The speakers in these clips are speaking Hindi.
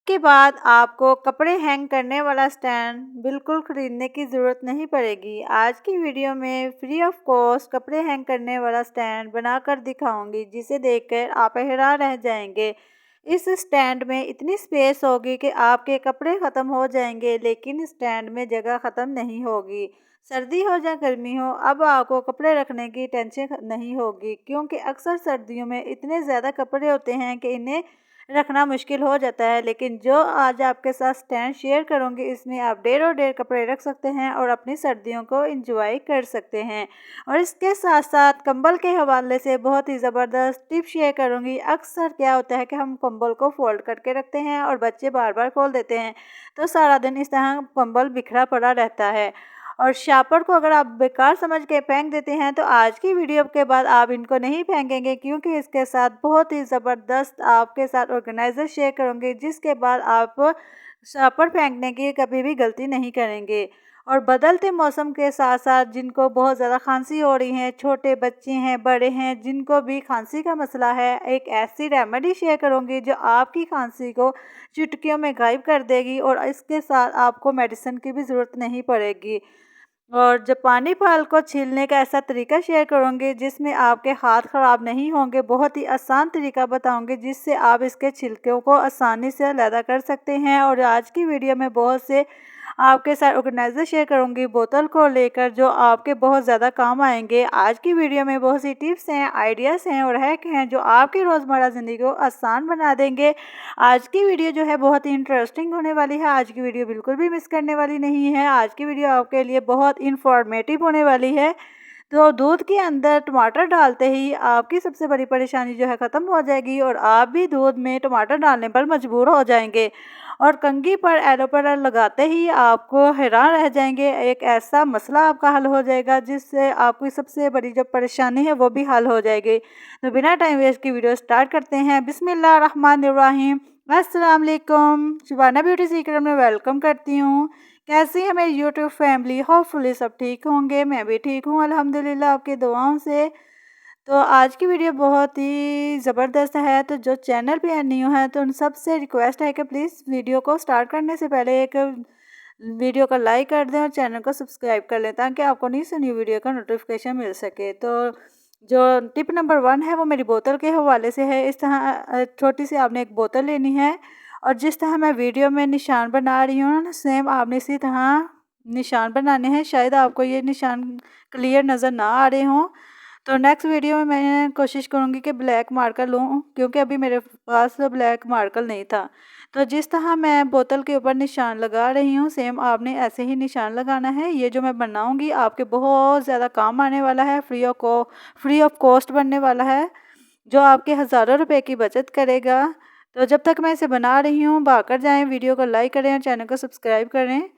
इसके बाद आपको कपड़े हैंग करने वाला स्टैंड बिल्कुल ख़रीदने की ज़रूरत नहीं पड़ेगी। आज की वीडियो में फ्री ऑफ कॉस्ट कपड़े हैंग करने वाला स्टैंड बनाकर दिखाऊंगी, जिसे देखकर आप हैरान रह जाएंगे। इस स्टैंड में इतनी स्पेस होगी कि आपके कपड़े ख़त्म हो जाएंगे, लेकिन स्टैंड में जगह ख़त्म नहीं होगी। सर्दी हो या गर्मी हो, अब आपको कपड़े रखने की टेंशन नहीं होगी, क्योंकि अक्सर सर्दियों में इतने ज़्यादा कपड़े होते हैं कि इन्हें रखना मुश्किल हो जाता है। लेकिन जो आज आपके साथ स्टैंड शेयर करूंगी, इसमें आप ढेर कपड़े रख सकते हैं और अपनी सर्दियों को एंजॉय कर सकते हैं। और इसके साथ साथ कंबल के हवाले से बहुत ही ज़बरदस्त टिप शेयर करूंगी। अक्सर क्या होता है कि हम कंबल को फोल्ड करके रखते हैं और बच्चे बार बार खोल देते हैं, तो सारा दिन इस तरह कंबल बिखरा पड़ा रहता है। और शापर को अगर आप बेकार समझ के फेंक देते हैं, तो आज की वीडियो के बाद आप इनको नहीं फेंकेंगे, क्योंकि इसके साथ बहुत ही ज़बरदस्त आपके साथ ऑर्गेनाइज़र शेयर करूँगी, जिसके बाद आप शापर फेंकने की कभी भी गलती नहीं करेंगे। और बदलते मौसम के साथ साथ जिनको बहुत ज़्यादा खांसी हो रही है, छोटे बच्चे हैं, बड़े हैं, जिनको भी खांसी का मसला है, एक ऐसी रेमेडी शेयर करूँगी जो आपकी खांसी को चुटकियों में गायब कर देगी और इसके साथ आपको मेडिसिन की भी ज़रूरत नहीं पड़ेगी। और जापानी फल को छीलने का ऐसा तरीका शेयर करूँगी जिसमें आपके हाथ ख़राब नहीं होंगे। बहुत ही आसान तरीका बताऊँगी जिससे आप इसके छिलकों को आसानी से अलग कर सकते हैं। और आज की वीडियो में बहुत से आपके साथ ऑर्गेनाइज़र शेयर करूँगी बोतल को लेकर, जो आपके बहुत ज़्यादा काम आएंगे। आज की वीडियो में बहुत सी टिप्स हैं, आइडियाज़ हैं और हैक हैं जो आपकी रोज़मर्रा ज़िंदगी को आसान बना देंगे। आज की वीडियो जो है बहुत ही इंटरेस्टिंग होने वाली है। आज की वीडियो बिल्कुल भी मिस करने वाली नहीं है। आज की वीडियो आपके लिए बहुत इंफॉर्मेटिव होने वाली है। तो दूध के अंदर टमाटर डालते ही आपकी सबसे बड़ी परेशानी जो है ख़त्म हो जाएगी और आप भी दूध में टमाटर डालने पर मजबूर हो जाएंगे। और कंघी पर एलोवेरा लगाते ही आपको हैरान रह जाएंगे, एक ऐसा मसला आपका हल हो जाएगा जिससे आपकी सबसे बड़ी जो परेशानी है वो भी हल हो जाएगी। तो बिना टाइम वेस्ट की वीडियो स्टार्ट करते हैं। बिस्मिल्लाहिर्रहमानिर्रहीम। अस्सलाम वालेकुम। शुबाना ब्यूटी सीक्रेट में वेलकम करती हूँ। कैसी है मेरी यूट्यूब फैमिली? होपफुली सब ठीक होंगे। मैं भी ठीक हूँ अल्हम्दुलिल्लाह, आपकी दुआओं से। तो आज की वीडियो बहुत ही ज़बरदस्त है। तो जो चैनल पे न्यू है, तो उन सब से रिक्वेस्ट है कि प्लीज़ वीडियो को स्टार्ट करने से पहले एक वीडियो का लाइक कर दें और चैनल को सब्सक्राइब कर लें, ताकि आपको न्यू से न्यू वीडियो का नोटिफिकेशन मिल सके। तो जो टिप नंबर 1 है वो मेरी बोतल के हवाले से है। इस तरह छोटी सी आपने एक बोतल लेनी है और जिस तरह मैं वीडियो में निशान बना रही हूँ ना, सेम आपने इसी तरह निशान बनाने हैं। शायद आपको ये निशान क्लियर नज़र ना आ रहे हों, तो नेक्स्ट वीडियो में मैं कोशिश करूँगी कि ब्लैक मार्कर लूँ, क्योंकि अभी मेरे पास ब्लैक मार्कर नहीं था। तो जिस तरह मैं बोतल के ऊपर निशान लगा रही हूँ, सेम आपने ऐसे ही निशान लगाना है। ये जो मैं बनाऊँगी आपके बहुत ज़्यादा काम आने वाला है, फ्री ऑफ कॉस्ट बनने वाला है, जो आपके हज़ारों रुपए की बचत करेगा। तो जब तक मैं इसे बना रही हूँ, भागकर जाएँ, वीडियो को लाइक करें और चैनल को सब्सक्राइब करें।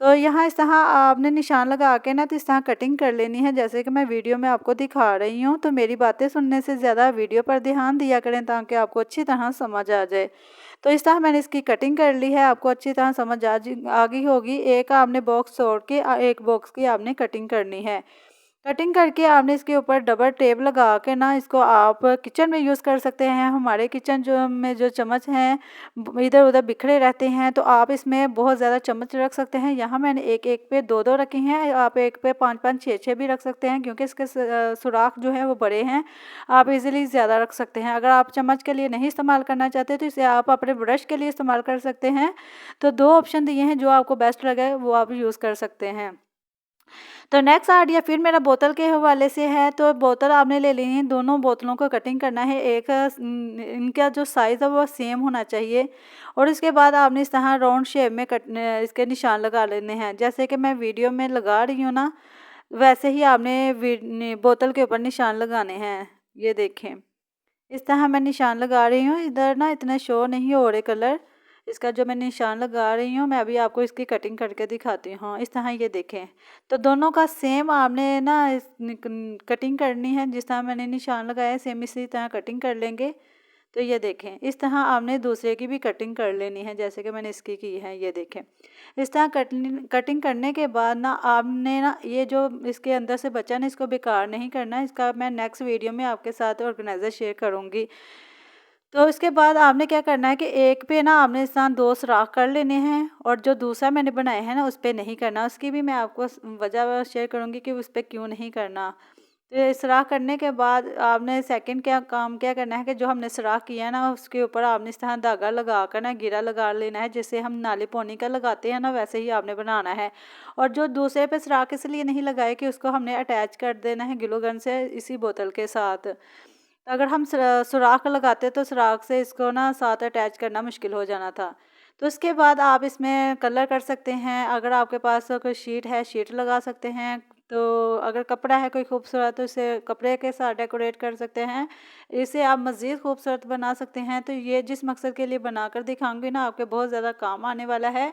तो यहाँ इस तरह आपने निशान लगा के ना, तो इस तरह कटिंग कर लेनी है, जैसे कि मैं वीडियो में आपको दिखा रही हूँ। तो मेरी बातें सुनने से ज़्यादा वीडियो पर ध्यान दिया करें, ताकि आपको अच्छी तरह समझ आ जाए। तो इस तरह मैंने इसकी कटिंग कर ली है, आपको अच्छी तरह समझ आ गई होगी। एक आपने बॉक्स छोड़ के एक बॉक्स की आपने कटिंग करनी है। कटिंग करके आपने इसके ऊपर डबल टेप लगा के ना, इसको आप किचन में यूज़ कर सकते हैं। हमारे किचन जो चम्मच हैं इधर उधर बिखरे रहते हैं, तो आप इसमें बहुत ज़्यादा चम्मच रख सकते हैं। यहाँ मैंने एक एक पे दो दो रखे हैं, आप एक पे पाँच पाँच छः छः भी रख सकते हैं, क्योंकि इसके सुराख जो है वो बड़े हैं। आप इजीली ज़्यादा रख सकते हैं। अगर आप चम्मच के लिए नहीं इस्तेमाल करना चाहते, तो इसे आप अपने ब्रश के लिए इस्तेमाल कर सकते हैं। तो 2 ऑप्शन दिए हैं, जो आपको बेस्ट लगे वो आप यूज़ कर सकते हैं। तो नेक्स्ट आइडिया फिर मेरा बोतल के हवाले से है। तो बोतल आपने ले लेनी है, दोनों बोतलों को कटिंग करना है। इनका जो साइज़ है वो सेम होना चाहिए। और इसके बाद आपने इस तरह राउंड शेप में इसके निशान लगा लेने हैं, जैसे कि मैं वीडियो में लगा रही हूँ ना, वैसे ही आपने बोतल के ऊपर निशान लगाने हैं। ये देखें, इस तरह मैं निशान लगा रही हूँ। इधर ना इतना शो नहीं हो रहे कलर, इसका जो मैं निशान लगा रही हूँ, मैं अभी आपको इसकी कटिंग करके दिखाती हूँ। इस तरह ये देखें, तो दोनों का सेम आपने ना कटिंग करनी है। जिस तरह मैंने निशान लगाया सेम इसी तरह कटिंग कर लेंगे। तो ये देखें, इस तरह आपने दूसरे की भी कटिंग कर लेनी है, जैसे कि मैंने इसकी की है। ये देखें, इस तरह कटिंग करने के बाद ना आपने ना ये जो इसके अंदर से बचा ना, इसको बेकार नहीं करना। इसका मैं नेक्स्ट वीडियो में आपके साथ ऑर्गेनाइज़र शेयर करूँगी। तो इसके बाद आपने क्या करना है कि एक पे ना आपने इस तरह 2 सुराख कर लेने हैं और जो दूसरा मैंने बनाया है ना उस पे नहीं करना। उसकी भी मैं आपको वजह शेयर करूँगी कि उस पे क्यों नहीं करना। तो सुराख करने के बाद आपने सेकंड क्या करना है कि जो हमने सुराख किया है ना उसके ऊपर आपने इस तरह धागा लगा कर ना घेरा लगा लेना है, जैसे हम नाली पोनी का लगाते हैं ना वैसे ही आपने बनाना है। और जो दूसरे पे सुराख इसलिए नहीं लगाए कि उसको हमने अटैच कर देना है ग्लू गन से इसी बोतल के साथ। अगर हम सुराख लगाते तो सुराख से इसको ना साथ अटैच करना मुश्किल हो जाना था। तो उसके बाद आप इसमें कलर कर सकते हैं, अगर आपके पास कोई शीट है शीट लगा सकते हैं। तो अगर कपड़ा है कोई खूबसूरत तो इसे कपड़े के साथ डेकोरेट कर सकते हैं, इसे आप मज़ीद खूबसूरत बना सकते हैं। तो ये जिस मकसद के लिए बनाकर दिखाऊंगी ना आपके बहुत ज़्यादा काम आने वाला है।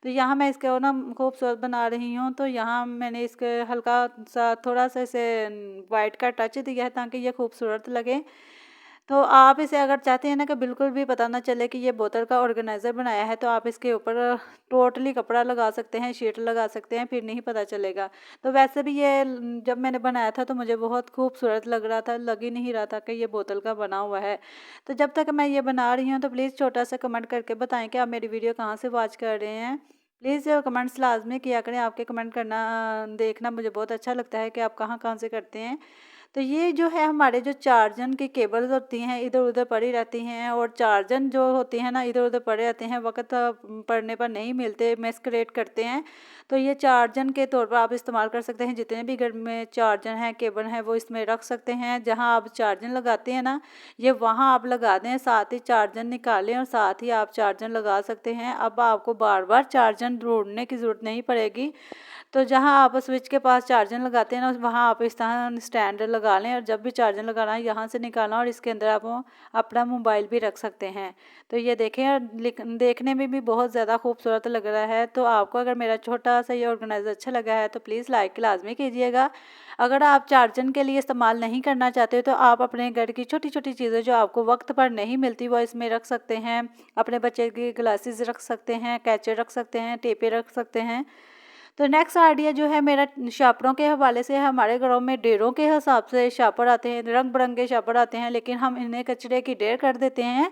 तो यहाँ मैं इसको ना खूबसूरत बना रही हूँ, तो यहाँ मैंने इसके हल्का सा थोड़ा सा इसे वाइट का टच दिया है ताकि ये खूबसूरत लगे। तो आप इसे अगर चाहते हैं ना कि बिल्कुल भी पता ना चले कि ये बोतल का ऑर्गेनाइज़र बनाया है तो आप इसके ऊपर टोटली कपड़ा लगा सकते हैं, शीट लगा सकते हैं, फिर नहीं पता चलेगा। तो वैसे भी ये जब मैंने बनाया था तो मुझे बहुत खूबसूरत लग रहा था, लग ही नहीं रहा था कि ये बोतल का बना हुआ है। तो जब तक मैं ये बना रही हूँ तो प्लीज़ छोटा सा कमेंट करके बताएं कि आप मेरी वीडियो कहाँ से वॉच कर रहे हैं। प्लीज़ कमेंट्स लाजमी किया करें, आपके कमेंट करना देखना मुझे बहुत अच्छा लगता है कि आप कहाँ कहाँ से करते हैं। तो ये जो है हमारे जो चार्जन की केबल्स होती हैं इधर-उधर पड़ी रहती हैं और चार्जन जो होती हैं ना इधर-उधर पड़े रहते हैं, वक़्त पड़ने पर नहीं मिलते, मेस क्रिएट करते हैं। तो ये चार्जन के तौर पर आप इस्तेमाल कर सकते हैं, जितने भी घर में चार्जर हैं, केबल हैं वो इसमें रख सकते हैं। जहाँ आप चार्जर लगाते हैं ना ये वहाँ आप लगा दें, साथ ही चार्जर निकालें और साथ ही आप चार्जर लगा सकते हैं। अब आपको बार-बार चार्जर ढूँढने की ज़रूरत नहीं पड़ेगी। तो जहाँ आप स्विच के पास चार्जर लगाते हैं ना वहाँ आप इस तरह स्टैंड लगा लें और जब भी चार्जर लगाना है यहाँ से निकालना और इसके अंदर आप अपना मोबाइल भी रख सकते हैं। तो ये देखें देखने में भी बहुत ज़्यादा खूबसूरत लग रहा है। तो आपको अगर मेरा छोटा सा ये ऑर्गेनाइज़र अच्छा लगा है तो प्लीज़ लाइक लाजमी कीजिएगा। अगर आप चार्जर के लिए इस्तेमाल नहीं करना चाहते तो आप अपने घर की छोटी छोटी चीज़ें जो आपको वक्त पर नहीं मिलती वो इसमें रख सकते हैं। अपने बच्चे की ग्लासेस रख सकते हैं, कैचर रख सकते हैं, टेपे रख सकते हैं। तो नेक्स्ट आइडिया जो है मेरा शापरों के हवाले से है। हमारे घरों में ढेरों के हिसाब से शापर आते हैं, रंग बिरंगे शापर आते हैं, लेकिन हम इन्हें कचरे की ढेर कर देते हैं।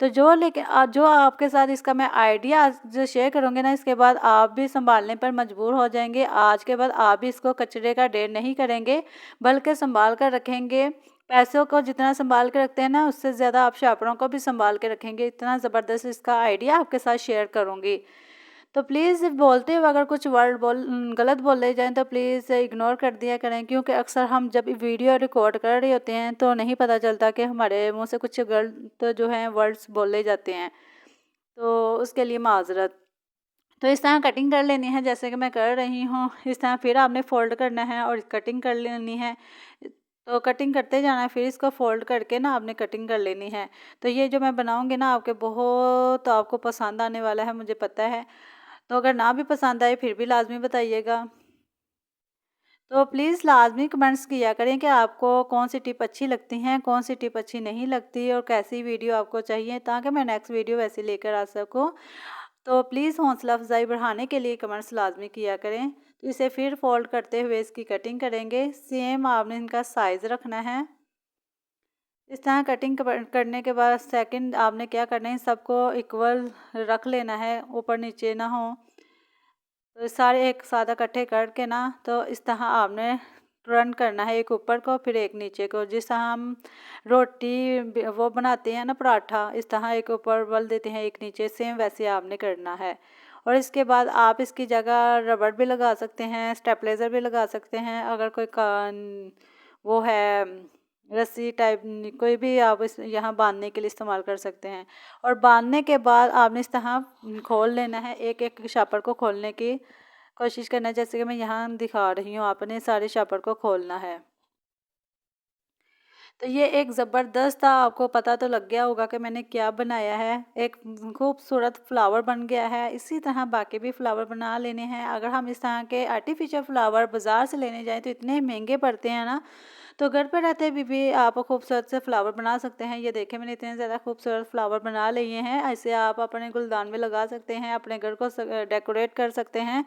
तो जो आपके साथ इसका मैं आइडिया आज जो शेयर करूँगी ना इसके बाद आप भी संभालने पर मजबूर हो जाएंगे। आज के बाद आप भी इसको कचरे का ढेर नहीं करेंगे बल्कि संभाल कर रखेंगे। पैसों को जितना संभाल के रखते हैं ना उससे ज़्यादा आप शापरों को भी संभाल के रखेंगे। इतना ज़बरदस्त इसका आइडिया आपके साथ शेयर करूँगी। तो प्लीज़ बोलते हुए अगर कुछ वर्ड गलत बोले जाएँ तो प्लीज़ इग्नोर कर दिया करें, क्योंकि अक्सर हम जब वीडियो रिकॉर्ड कर रहे होते हैं तो नहीं पता चलता कि हमारे मुंह से कुछ गलत जो हैं वर्ड्स बोले जाते हैं। तो उसके लिए माज़रत। तो इस तरह कटिंग कर लेनी है जैसे कि मैं कर रही हूँ। इस तरह फिर आपने फ़ोल्ड करना है और कटिंग कर लेनी है। तो कटिंग करते जाना है, फिर इसको फ़ोल्ड करके ना आपने कटिंग कर लेनी है। तो ये जो मैं बनाऊँगी ना आपको पसंद आने वाला है मुझे पता है। तो अगर ना भी पसंद आए फिर भी लाज़मी बताइएगा। तो प्लीज़ लाज़मी कमेंट्स किया करें कि आपको कौन सी टिप अच्छी लगती हैं, कौन सी टिप अच्छी नहीं लगती और कैसी वीडियो आपको चाहिए ताकि मैं नेक्स्ट वीडियो वैसी लेकर आ सकूँ। तो प्लीज़ हौसला अफ़ज़ाई बढ़ाने के लिए कमेंट्स लाज़मी किया करें। तो इसे फिर फ़ोल्ड करते हुए इसकी कटिंग करेंगे। सेम आपने इनका साइज़ रखना है। इस तरह कटिंग करने के बाद सेकंड आपने क्या करना है, सबको इक्वल रख लेना है, ऊपर नीचे ना हो। तो सारे एक साथ इकट्ठे करके ना तो इस तरह आपने टर्न करना है, एक ऊपर को फिर एक नीचे को। जिस तरह हम रोटी वो बनाते हैं ना पराठा, इस तरह एक ऊपर बल देते हैं एक नीचे, सेम वैसे आपने करना है। और इसके बाद आप इसकी जगह रबड़ भी लगा सकते हैं, स्टेपलाइज़र भी लगा सकते हैं। अगर कोई वो है रस्सी टाइप कोई भी आप इस यहाँ बांधने के लिए इस्तेमाल कर सकते हैं। और बांधने के बाद आपने इस तरह खोल लेना है, एक एक शापर को खोलने की कोशिश करना है, जैसे कि मैं यहाँ दिखा रही हूँ। आपने सारे शापर को खोलना है। तो ये एक ज़बरदस्त था, आपको पता तो लग गया होगा कि मैंने क्या बनाया है। एक खूबसूरत फ्लावर बन गया है। इसी तरह बाकी भी फ्लावर बना लेने हैं। अगर हम इस तरह के आर्टिफिशियल फ्लावर बाज़ार से लेने जाएँ तो इतने महंगे पड़ते हैं ना, तो घर पे रहते भी आप खूबसूरत से फ्लावर बना सकते हैं। ये देखें मैंने इतने ज़्यादा खूबसूरत फ्लावर बना लिए हैं। ऐसे आप अपने गुलदान में लगा सकते हैं, अपने घर को डेकोरेट कर सकते हैं।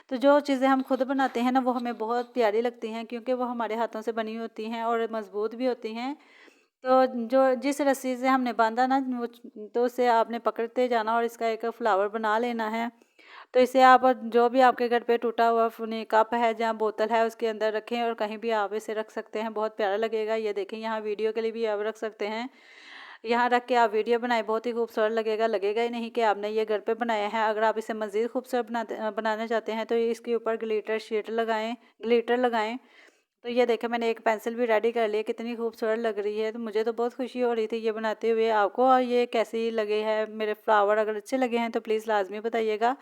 तो जो चीज़ें हम खुद बनाते हैं ना वो हमें बहुत प्यारी लगती हैं, क्योंकि वो हमारे हाथों से बनी होती हैं और मज़बूत भी होती हैं। तो जो जिस रस्सी से हमने बांधा ना वो, तो उसे आपने पकड़ते जाना और इसका एक फ्लावर बना लेना है। तो इसे आप जो भी आपके घर पे टूटा हुआ फ़ुनी कप है या बोतल है उसके अंदर रखें और कहीं भी आप इसे रख सकते हैं, बहुत प्यारा लगेगा। ये देखें, यहाँ वीडियो के लिए भी आप रख सकते हैं। यहाँ रख के आप वीडियो बनाएं, बहुत ही खूबसूरत लगेगा। लगेगा ही नहीं कि आपने ये घर पे बनाया है। अगर आप इसे मज़ीद खूबसूरत बनाना चाहते हैं तो इसके ऊपर ग्लिटर लगाएं। तो ये देखें, मैंने एक पेंसिल भी रेडी कर ली है, कितनी खूबसूरत लग रही है। तो मुझे तो बहुत खुशी हो रही थी ये बनाते हुए। आपको और ये कैसी लगे है मेरे फ्लावर? अगर अच्छे लगे हैं तो प्लीज़ लाजमी बताइएगा।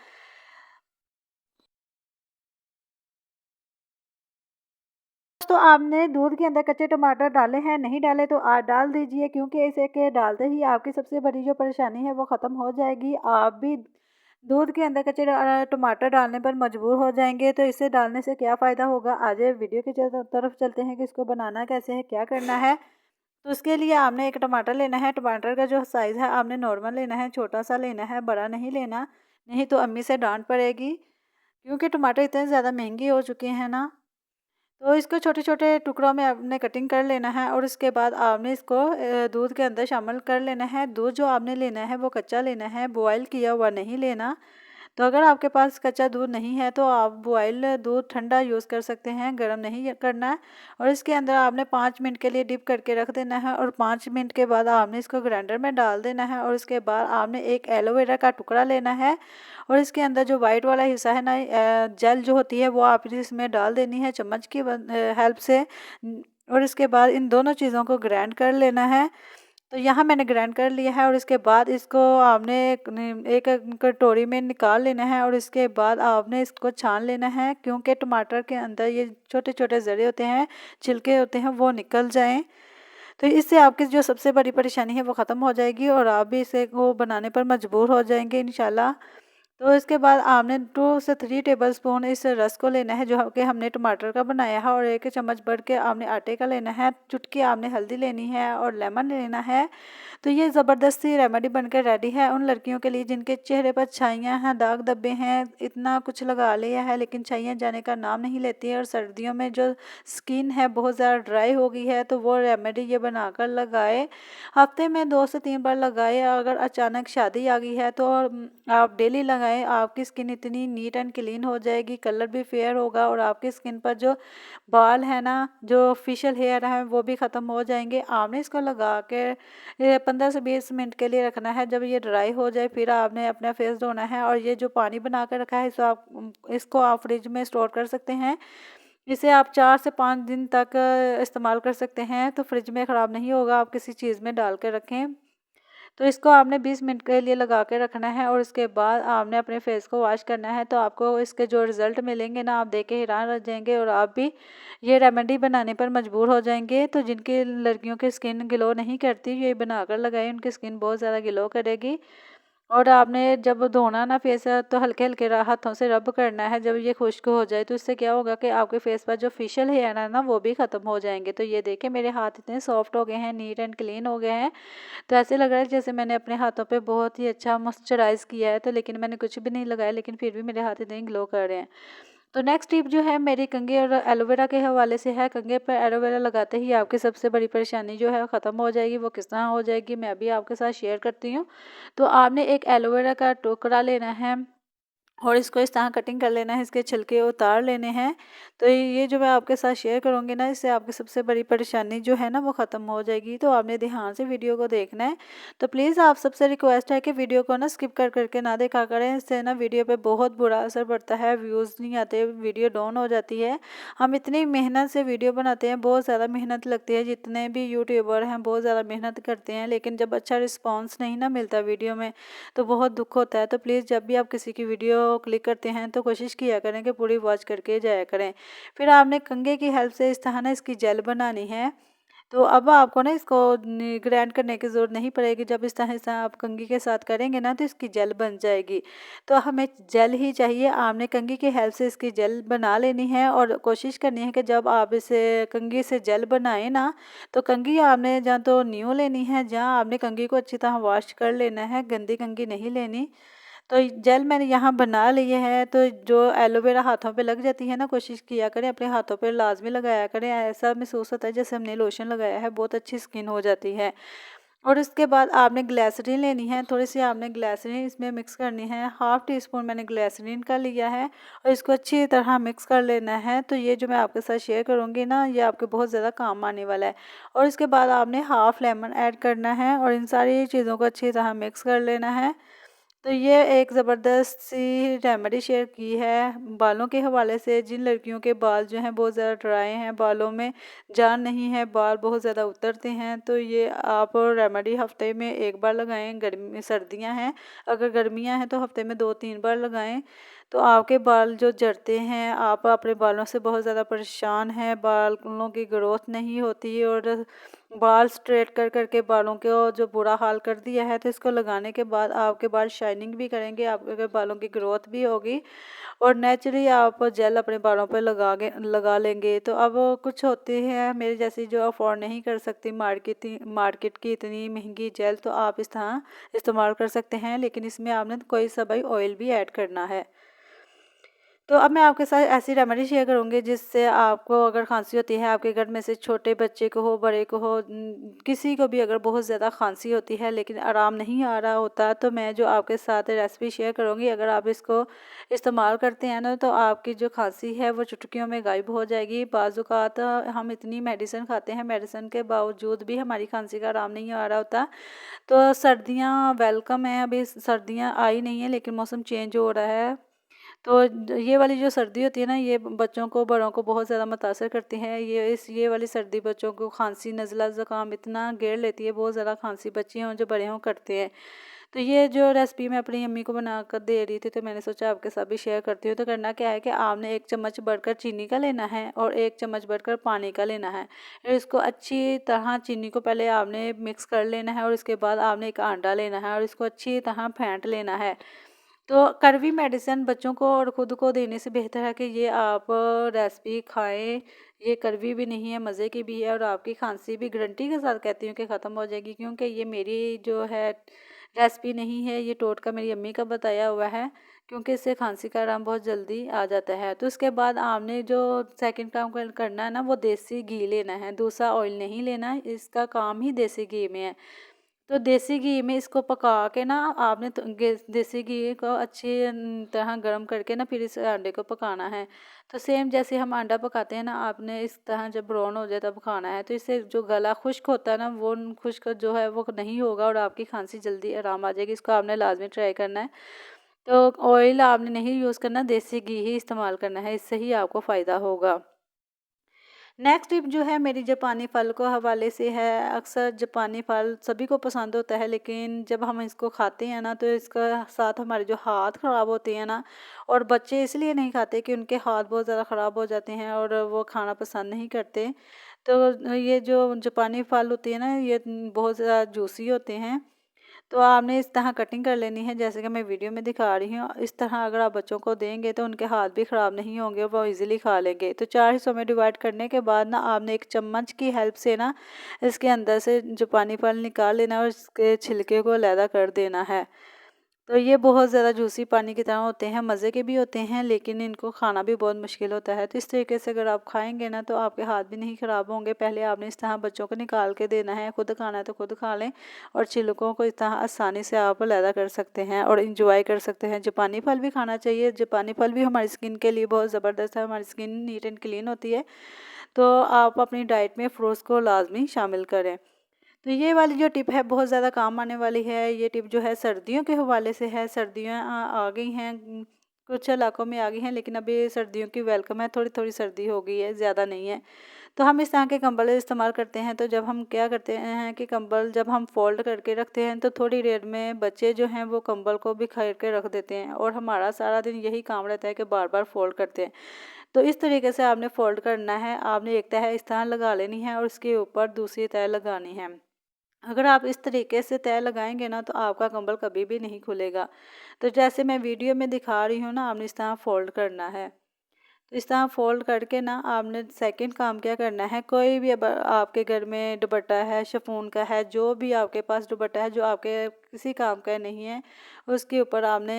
तो आपने दूध के अंदर कच्चे टमाटर डाले हैं, नहीं डाले तो आप डाल दीजिए, क्योंकि इसे के डालते ही आपकी सबसे बड़ी जो परेशानी है वो ख़त्म हो जाएगी। आप भी दूध के अंदर कच्चे टमाटर डालने पर मजबूर हो जाएंगे, तो इसे डालने से क्या फ़ायदा होगा। आज वीडियो की तरफ चलते हैं कि इसको बनाना कैसे है, क्या करना है। तो उसके लिए आपने एक टमाटर लेना है। टमाटर का जो साइज़ है आपने नॉर्मल लेना है, छोटा सा लेना है, बड़ा नहीं लेना, नहीं तो अम्मी से डांट पड़ेगी, क्योंकि टमाटर इतने ज़्यादा महंगे हो चुके हैं ना। तो इसको छोटे-छोटे टुकड़ों में आपने कटिंग कर लेना है और उसके बाद आपने इसको दूध के अंदर शामिल कर लेना है। दूध जो आपने लेना है वो कच्चा लेना है, बॉयल किया हुआ नहीं लेना। तो अगर आपके पास कच्चा दूध नहीं है तो आप बॉयल दूध ठंडा यूज़ कर सकते हैं, गर्म नहीं करना है। और इसके अंदर आपने 5 मिनट के लिए डिप करके रख देना है और 5 मिनट के बाद आपने इसको ग्राइंडर में डाल देना है। और उसके बाद आपने एक एलोवेरा का टुकड़ा लेना है और इसके अंदर जो वाइट वाला हिस्सा है ना, जेल जो होती है वो आप इसमें डाल देनी है चम्मच की हेल्प से। और इसके बाद इन दोनों चीज़ों को ग्राइंड कर लेना है। तो यहाँ मैंने ग्राइंड कर लिया है और इसके बाद इसको आपने एक कटोरी में निकाल लेना है और इसके बाद आपने इसको छान लेना है, क्योंकि टमाटर के अंदर ये छोटे छोटे ज़रे होते हैं, छिलके होते हैं, वो निकल जाएं। तो इससे आपकी जो सबसे बड़ी परेशानी है वो ख़त्म हो जाएगी और आप भी इसे को बनाने पर मजबूर हो जाएंगे इंशाल्लाह। तो इसके बाद आपने 2 से 3 टेबलस्पून इस रस को लेना है जो कि हमने टमाटर का बनाया है और 1 चम्मच भर के आपने आटे का लेना है। चुटकी आपने हल्दी लेनी है और लेमन लेना है। तो ये ज़बरदस्ती रेमेडी बनकर रेडी है उन लड़कियों के लिए जिनके चेहरे पर छाइयाँ हैं, दाग धब्बे हैं, इतना कुछ लगा लिया है लेकिन छाइयाँ जाने का नाम नहीं लेती है। और सर्दियों में जो स्किन है बहुत ज़्यादा ड्राई हो गई है, तो वो रेमेडी ये बनाकर लगाए। हफ्ते में 2 से 3 बार लगाए। अगर अचानक शादी आ गई है तो आप डेली लगाएं, आपकी स्किन इतनी नीट एंड क्लीन हो जाएगी, कलर भी फेयर होगा और आपकी स्किन पर जो बाल है ना, जो फेशियल हेयर है, वो भी ख़त्म हो जाएंगे। आपने इसको लगा के 15 से 20 मिनट के लिए रखना है। जब ये ड्राई हो जाए फिर आपने अपना फेस धोना है। और ये जो पानी बना कर रखा है इसको आप फ्रिज में स्टोर कर सकते हैं। इसे आप 4 से 5 दिन तक इस्तेमाल कर सकते हैं, तो फ्रिज में ख़राब नहीं होगा। आप किसी चीज़ में डाल कर रखें। तो इसको आपने 20 मिनट के लिए लगा के रखना है और उसके बाद आपने अपने फेस को वॉश करना है। तो आपको इसके जो रिज़ल्ट मिलेंगे ना, आप देख के हैरान रह जाएंगे और आप भी ये रेमेडी बनाने पर मजबूर हो जाएंगे। तो जिनकी लड़कियों की स्किन ग्लो नहीं करती, ये बनाकर लगाएं, उनकी स्किन बहुत ज़्यादा ग्लो करेगी। और आपने जब धोना ना फेस तो हल्के हल्के हाथों से रब करना है। जब ये खुश्क हो जाए तो इससे क्या होगा कि आपके फेस पर जो फेशियल हेयर है ना, वो भी ख़त्म हो जाएंगे। तो ये देखें, मेरे हाथ इतने सॉफ्ट हो गए हैं, नीट एंड क्लीन हो गए हैं। तो ऐसे लग रहा है जैसे मैंने अपने हाथों पे बहुत ही अच्छा मॉइस्चराइज़ किया है। तो लेकिन मैंने कुछ भी नहीं लगाया, लेकिन फिर भी मेरे हाथ इतने ग्लो कर रहे हैं। तो नेक्स्ट टिप जो है मेरी कंघी और एलोवेरा के हवाले से है। कंघे पर एलोवेरा लगाते ही आपकी सबसे बड़ी परेशानी जो है ख़त्म हो जाएगी। वो किस तरह हो जाएगी मैं अभी आपके साथ शेयर करती हूँ। तो आपने एक एलोवेरा का टुकड़ा लेना है और इसको इस तरह कटिंग कर लेना है, इसके छिलके उतार लेने हैं। तो ये जो मैं आपके साथ शेयर करूँगी ना, इससे आपकी सबसे बड़ी परेशानी जो है ना वो ख़त्म हो जाएगी। तो आपने ध्यान से वीडियो को देखना है। तो प्लीज़ आप सबसे रिक्वेस्ट है कि वीडियो को ना स्किप कर करके ना देखा करें। इससे ना वीडियो पे बहुत बुरा असर पड़ता है, व्यूज़ नहीं आते, वीडियो डाउन हो जाती है। हम इतनी मेहनत से वीडियो बनाते हैं, बहुत ज़्यादा मेहनत लगती है, जितने भी यूट्यूबर हैं बहुत ज़्यादा मेहनत करते हैं, लेकिन जब अच्छा रिस्पॉन्स नहीं ना मिलता वीडियो में तो बहुत दुख होता है। तो प्लीज़ जब भी आप किसी की वीडियो क्लिक करते हैं तो कोशिश किया करें कि पूरी वॉच करके जाया करें। फिर आपने कंघे की हेल्प से इस तरह ना इसकी जेल बनानी है। तो अब आपको ना इसको ग्राइंड करने की ज़रूरत नहीं पड़ेगी। जब इस तरह से आप कंघी के साथ करेंगे ना तो इसकी जेल बन जाएगी। तो हमें जेल ही चाहिए। आपने कंघी की हेल्प से इसकी जेल बना लेनी है और कोशिश करनी है कि जब आप इसे कंघी से जेल बनाएं ना, तो कंघी आपने या तो न्यू लेनी है, जहाँ आपने कंघी को अच्छी तरह वॉश कर लेना है, गंदी कंघी नहीं लेनी। तो जेल मैंने यहाँ बना ली है। तो जो एलोवेरा हाथों पे लग जाती है ना, कोशिश किया करें अपने हाथों पे लाजमी लगाया करें। ऐसा महसूस होता है जैसे हमने लोशन लगाया है, बहुत अच्छी स्किन हो जाती है। और इसके बाद आपने ग्लिसरीन लेनी है, थोड़ी सी आपने ग्लिसरीन इसमें मिक्स करनी है। हाफ़ टी स्पून मैंने ग्लिसरीन का लिया है और इसको अच्छी तरह मिक्स कर लेना है। तो ये जो मैं आपके साथ शेयर करूँगी ना, ये आपके बहुत ज़्यादा काम आने वाला है। और इसके बाद आपने हाफ़ लेमन ऐड करना है और इन सारी चीज़ों को अच्छी तरह मिक्स कर लेना है। तो ये एक ज़बरदस्त सी रेमेडी शेयर की है बालों के हवाले से। जिन लड़कियों के बाल जो हैं बहुत ज़्यादा ड्राई हैं, बालों में जान नहीं है, बाल बहुत ज़्यादा उतरते हैं, तो ये आप रेमेडी हफ्ते में 1 बार लगाएं। गर्मी सर्दियां हैं, अगर गर्मियां हैं तो हफ्ते में 2-3 बार लगाएं। तो आपके बाल जो झड़ते हैं, आप अपने बालों से बहुत ज़्यादा परेशान हैं, बालों की ग्रोथ नहीं होती और बाल स्ट्रेट कर करके बालों को जो बुरा हाल कर दिया है, तो इसको लगाने के बाद आपके बाल शाइनिंग भी करेंगे, आपके बालों की ग्रोथ भी होगी और नेचुरली आप जेल अपने बालों पे लगा लेंगे। तो अब कुछ होते हैं मेरे जैसी जो अफोर्ड नहीं कर सकती मार्केट की इतनी महंगी जेल, तो आप इस तरह इस्तेमाल कर सकते हैं, लेकिन इसमें आपने कोई सा भाई ऑयल भी ऐड करना है। तो अब मैं आपके साथ ऐसी रेमेडी शेयर करूँगी जिससे आपको अगर खांसी होती है, आपके घर में से छोटे बच्चे को हो, बड़े को हो, किसी को भी अगर बहुत ज़्यादा खांसी होती है लेकिन आराम नहीं आ रहा होता, तो मैं जो आपके साथ रेसिपी शेयर करूँगी, अगर आप इसको इस्तेमाल करते हैं ना, तो आपकी जो खांसी है वो चुटकियों में गायब हो जाएगी। बाज़ औक़ात हम इतनी मेडिसिन खाते हैं, मेडिसिन के बावजूद भी हमारी खांसी का आराम नहीं आ रहा होता। तो सर्दियाँ वेलकम है, अभी सर्दियाँ आई नहीं है लेकिन मौसम चेंज हो रहा है। तो ये वाली जो सर्दी होती है ना, ये बच्चों को, बड़ों को बहुत ज़्यादा मुतासर करती है। ये वाली सर्दी बच्चों को खांसी, नज़ला, ज़ुकाम इतना घेर लेती है, बहुत ज़्यादा खांसी बच्चे हों जो बड़े हों करते हैं। तो ये जो रेसिपी मैं अपनी अम्मी को बना कर दे रही थी, तो मैंने सोचा आपके साथ भी शेयर करती हूँ। तो करना क्या है कि आपने 1 चम्मच भरकर चीनी का लेना है और 1 चम्मच भरकर पानी का लेना है। फिर इसको अच्छी तरह चीनी को पहले आपने मिक्स कर लेना है और इसके बाद आपने 1 अंडा लेना है और इसको अच्छी तरह फेंट लेना है। तो कड़वी मेडिसिन बच्चों को और ख़ुद को देने से बेहतर है कि ये आप रेसिपी खाएं। ये कड़वी भी नहीं है, मज़े की भी है और आपकी खांसी भी गारंटी के साथ कहती हूँ कि ख़त्म हो जाएगी, क्योंकि ये मेरी जो है रेसिपी नहीं है, ये टोटका मेरी अम्मी का बताया हुआ है, क्योंकि इससे खांसी का आराम बहुत जल्दी आ जाता है। तो उसके बाद आपने जो सेकंड काम करना है ना, वो देसी घी लेना है, दूसरा ऑयल नहीं लेना है, इसका काम ही देसी घी में है। तो देसी घी में इसको पका के ना आपने तो देसी घी को अच्छी तरह गर्म करके ना फिर इस अंडे को पकाना है। तो सेम जैसे हम अंडा पकाते हैं ना, आपने इस तरह जब ब्राउन हो जाए तब खाना है। तो इससे जो गला खुश्क होता है ना, वो खुश्क जो है वो नहीं होगा और आपकी खांसी जल्दी आराम आ जाएगी। इसको आपने लाजमी ट्राई करना है। तो ऑयल आपने नहीं यूज़ करना, देसी घी ही इस्तेमाल करना है, इससे ही आपको फ़ायदा होगा। नेक्स्ट टिप जो है मेरी जापानी फल को हवाले से है। अक्सर जापानी फल सभी को पसंद होता है, लेकिन जब हम इसको खाते हैं ना, तो इसका साथ हमारे जो हाथ ख़राब होते हैं ना, और बच्चे इसलिए नहीं खाते कि उनके हाथ बहुत ज़्यादा ख़राब हो जाते हैं और वो खाना पसंद नहीं करते। तो ये जो जापानी फल होते हैं ना, ये बहुत ज़्यादा जूसी होते हैं। तो आपने इस तरह कटिंग कर लेनी है, जैसे कि मैं वीडियो में दिखा रही हूँ। इस तरह अगर आप बच्चों को देंगे तो उनके हाथ भी ख़राब नहीं होंगे, वो इजीली खा लेंगे। तो 4 हिस्सों में डिवाइड करने के बाद ना आपने 1 चम्मच की हेल्प से ना इसके अंदर से जो पानी फल निकाल लेना है और इसके छिलके को अलहदा कर देना है। तो ये बहुत ज़्यादा जूसी पानी की तरह होते हैं, मज़े के भी होते हैं, लेकिन इनको खाना भी बहुत मुश्किल होता है। तो इस तरीके से अगर आप खाएंगे ना, तो आपके हाथ भी नहीं ख़राब होंगे। पहले आपने इस तरह बच्चों को निकाल के देना है, खुद खाना है तो खुद खा लें और छिलकों को इस तरह आसानी से आप अलहदा कर सकते हैं और इंजॉय कर सकते हैं। जापानी फल भी खाना चाहिए, जापानी फल भी हमारी स्किन के लिए बहुत ज़बरदस्त है, हमारी स्किन नीट एंड क्लीन होती है। तो आप अपनी डाइट में फ्रूट्स को लाजमी शामिल करें। तो ये वाली जो टिप है बहुत ज़्यादा काम आने वाली है। ये टिप जो है सर्दियों के हवाले से है। सर्दियाँ आ गई हैं, कुछ इलाकों में आ गई हैं, लेकिन अभी सर्दियों की वेलकम है, थोड़ी थोड़ी सर्दी हो गई है, ज़्यादा नहीं है। तो हम इस तरह के कंबल इस्तेमाल करते हैं। तो जब हम क्या करते हैं कि कंबल जब हम फोल्ड करके रखते हैं, तो थोड़ी देर में बच्चे जो हैं वो कंबल को बिखेर के रख देते हैं और हमारा सारा दिन यही काम रहता है कि बार बार फोल्ड करते हैं। तो इस तरीके से आपने फ़ोल्ड करना है। आपने एक तह इस तरह लगा लेनी है और उसके ऊपर दूसरी तह लगानी है। अगर आप इस तरीके से तह लगाएंगे ना, तो आपका कंबल कभी भी नहीं खुलेगा। तो जैसे मैं वीडियो में दिखा रही हूँ ना, आपने इस तरह फ़ोल्ड करना है। तो इस तरह फ़ोल्ड करके ना आपने सेकंड काम क्या करना है, कोई भी अब आपके घर में दुपट्टा है, शिफॉन का है, जो भी आपके पास दुपट्टा है जो आपके किसी काम का नहीं है, उसके ऊपर आपने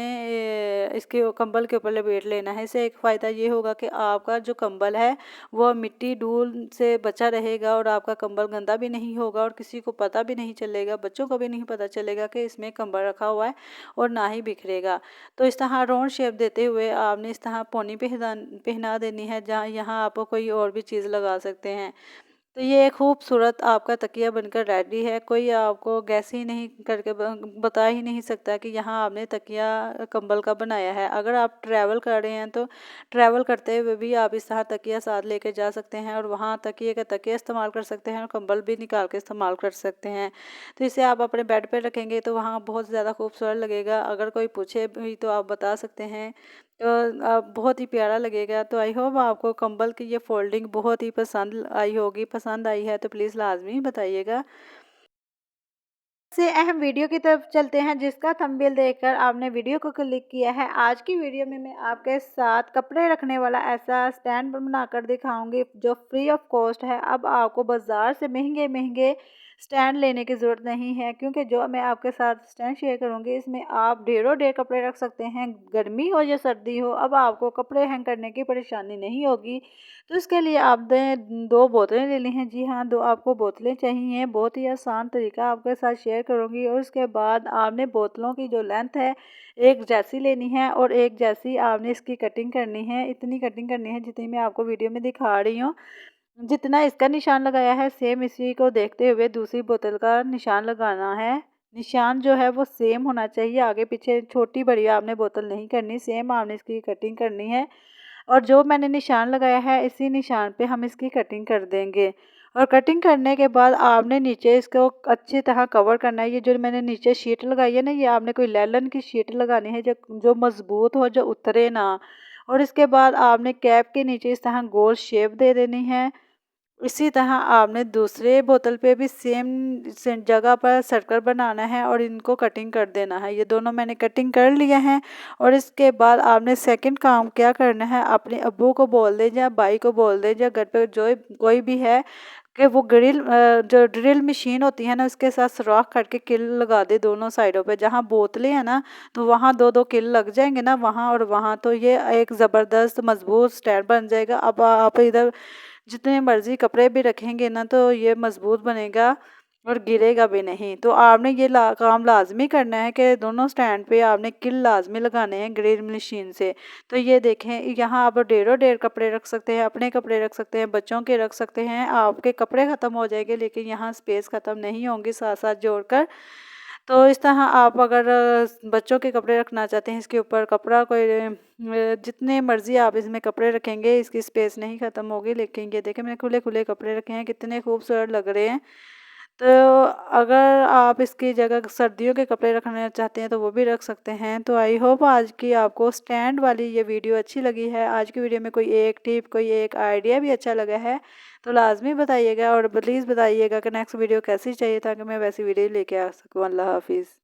इसके कंबल के ऊपर लपेट लेना है। इससे एक फ़ायदा ये होगा कि आपका जो कंबल है वो मिट्टी धूल से बचा रहेगा और आपका कंबल गंदा भी नहीं होगा और किसी को पता भी नहीं चलेगा, बच्चों को भी नहीं पता चलेगा कि इसमें कंबल रखा हुआ है और ना ही बिखरेगा। तो इस तरह राउंड शेप देते हुए आपने इस तरह पौनी पहना देनी है, जहाँ यहाँ आप कोई और भी चीज़ लगा सकते हैं। तो ये खूबसूरत आपका तकिया बनकर रेडी है। कोई आपको गैस ही नहीं करके बता ही नहीं सकता कि यहाँ आपने तकिया कंबल का बनाया है। अगर आप ट्रैवल कर रहे हैं तो ट्रैवल करते हुए भी आप इस तरह तकिया साथ लेके जा सकते हैं और वहाँ तकिए का तकिया इस्तेमाल कर सकते हैं और कंबल भी निकाल के इस्तेमाल कर सकते हैं। तो इसे आप अपने बेड पे रखेंगे तो वहाँ बहुत ज़्यादा खूबसूरत लगेगा। अगर कोई पूछे भी तो आप बता सकते हैं, तो बहुत ही प्यारा लगेगा। तो आई होप आपको कंबल की ये फ़ोल्डिंग बहुत ही पसंद आई होगी। पसंद आई है तो प्लीज़ लाज़मी बताइएगा। से अहम वीडियो की तरफ चलते हैं, जिसका थंबनेल देखकर आपने वीडियो को क्लिक किया है। आज की वीडियो में मैं आपके साथ कपड़े रखने वाला ऐसा स्टैंड बनाकर दिखाऊंगी जो फ्री ऑफ कॉस्ट है। अब आपको बाज़ार से महंगे महंगे स्टैंड लेने की ज़रूरत नहीं है, क्योंकि जो मैं आपके साथ स्टैंड शेयर करूंगी इसमें आप ढेरों ढेर कपड़े रख सकते हैं, गर्मी हो या सर्दी हो। अब आपको कपड़े हैंग करने की परेशानी नहीं होगी। तो इसके लिए आपने 2 बोतलें लेनी हैं। जी हाँ, 2 आपको बोतलें चाहिए। बहुत ही आसान तरीका आपके साथ शेयर करूँगी। और उसके बाद आपने बोतलों की जो लेंथ है एक जैसी लेनी है और एक जैसी आपने इसकी कटिंग करनी है। इतनी कटिंग करनी है जितनी मैं आपको वीडियो में दिखा रही हूँ। जितना इसका निशान लगाया है सेम इसी को देखते हुए दूसरी बोतल का निशान लगाना है। निशान जो है वो सेम होना चाहिए, आगे पीछे छोटी बड़ी आपने बोतल नहीं करनी, सेम आपने इसकी कटिंग करनी है। और जो मैंने निशान लगाया है इसी निशान पे हम इसकी कटिंग कर देंगे। और कटिंग करने के बाद आपने नीचे इसको अच्छी तरह कवर करना है। ये जो मैंने नीचे शीट लगाई है ना, ये आपने कोई लेलन की शीट लगानी है जो जो मजबूत हो, जो उतरे ना। और इसके बाद आपने कैप के नीचे इस तरह गोल शेप दे देनी है। इसी तरह आपने दूसरे बोतल पे भी सेम जगह पर सर्कल बनाना है और इनको कटिंग कर देना है। ये दोनों मैंने कटिंग कर लिए हैं। और इसके बाद आपने सेकंड काम क्या करना है, अपने अब्बू को बोल दें या भाई को बोल दें या घर पे जो कोई भी है कि वो जो ड्रिल मशीन होती है ना, उसके साथ सुराख करके किल लगा दे दोनों साइडों पे। जहाँ बोतलें हैं ना तो वहाँ 2-2 किल लग जाएंगे ना, वहाँ और वहाँ, तो ये एक ज़बरदस्त मजबूत स्टैंड बन जाएगा। अब आप इधर जितने मर्जी कपड़े भी रखेंगे ना तो ये मजबूत बनेगा और गिरेगा भी नहीं। तो आपने ये काम लाजमी करना है कि दोनों स्टैंड पे आपने किल लाजमी लगाने हैं ग्रिल मशीन से। तो ये देखें, यहाँ आप ढेरों ढेर कपड़े रख सकते हैं, अपने कपड़े रख सकते हैं, बच्चों के रख सकते हैं। आपके कपड़े ख़त्म हो जाएंगे लेकिन यहाँ स्पेस ख़त्म नहीं होंगी, साथ साथ जोड़कर। तो इस तरह आप अगर बच्चों के कपड़े रखना चाहते हैं, इसके ऊपर कपड़ा कोई जितने मर्ज़ी आप इसमें कपड़े रखेंगे इसकी स्पेस नहीं ख़त्म होगी। लेकिन ये देखें मैंने खुले खुले कपड़े रखे हैं, कितने खूबसूरत लग रहे हैं। तो अगर आप इसकी जगह सर्दियों के कपड़े रखना चाहते हैं तो वो भी रख सकते हैं। तो आई होप आज की आपको स्टैंड वाली ये वीडियो अच्छी लगी है। आज की वीडियो में कोई एक टिप, कोई एक आइडिया भी अच्छा लगा है तो लाजमी बताइएगा और प्लीज़ बताइएगा कि नेक्स्ट वीडियो कैसी चाहिए ताकि मैं वैसी वीडियो लेके आ सकूँ। अल्लाह हाफिज़।